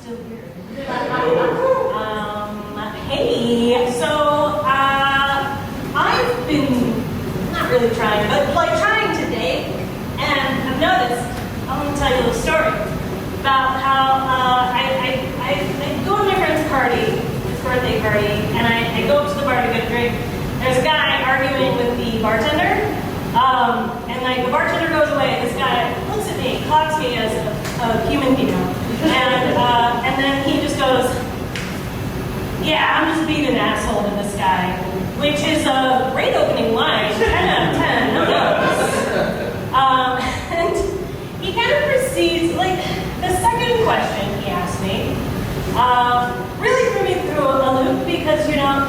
still here. Hey, so I've been not really trying, but like trying today, and I've noticed. I want to tell you a little story about how I go to my friend's party, his birthday party, and I go up to the bar to get a drink. There's a guy arguing with the bartender, and like the bartender goes away. This guy looks at me, clocks me as a human female, and then he just goes, "Yeah, I'm just being an asshole to this guy," which is a great opening line, 10 out of 10, no notes. And he kind of proceeds, like, the second question he asked me really threw me through a loop because, you know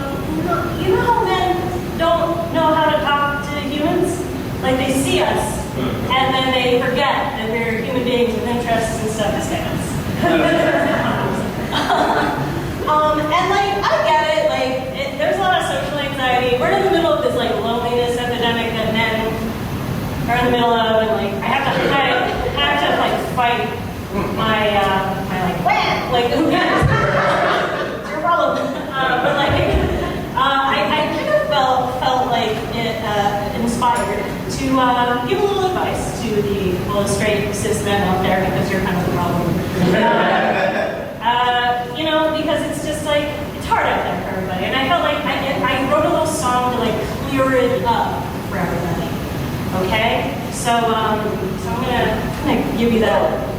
how men don't know how to talk to humans? Like, they see us, and then they forget that we're human beings with interests and stuff. This guy does. And like, I get it, like, there's a lot of social anxiety. We're in the middle of this like loneliness epidemic that men are in the middle of, and like, I have to fight my like, wham! Like, it's your problem. But like, I kind of felt like it inspired to give a little advice to the straight cis men out there, because you're kind of the problem. Because it's just like, it's hard out there for everybody. And I felt like I wrote a little song to like clear it up for everybody. Okay? So I'm gonna give you that.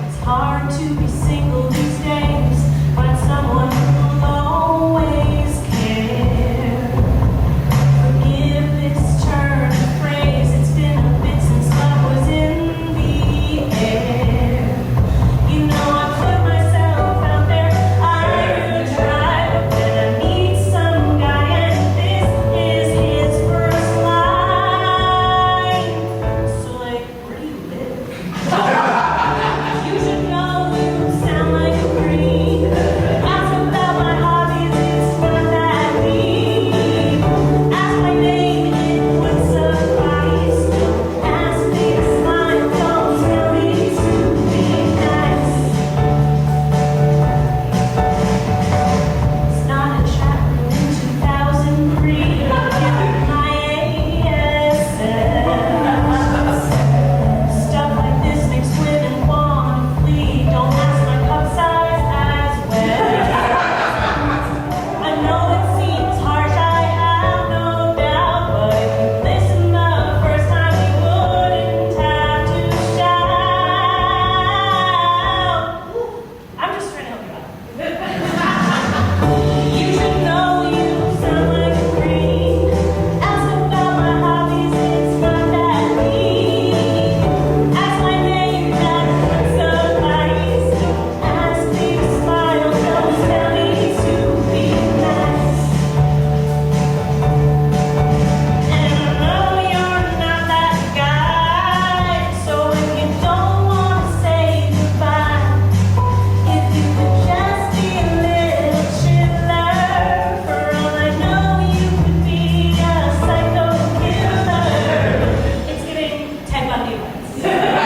It's hard to be single these days, find someone who will always care. Forgive this turn of phrase, it's been a bit since love was in the air. You know I put myself out there, I really try, but then I meet some guy and this is his first line. So like, where do you live? You should know you sound like a creep. Ask about my hobbies, it's not that deep. Ask my name, it would suffice. Ask me to smile, don't tell me to be nice. It's not a chat room in 2003. My ASS. Stuff like this makes women want to flee. Don't ask my cup size as well. I know it seems harsh, I have no doubt, but if you listen the first time, you wouldn't have to shout. I'm just trying to help you out. You should know you sound like a creep. Ask about my hobbies, it's not that deep. Ask my name, that would suffice. Ask me to smile, don't tell me to be nice. And I know you're not that guy, so if you don't want to say goodbye, if you could just be a little chiller, for all I know you could be a psycho killer. It's giving Ted Bundy vibes.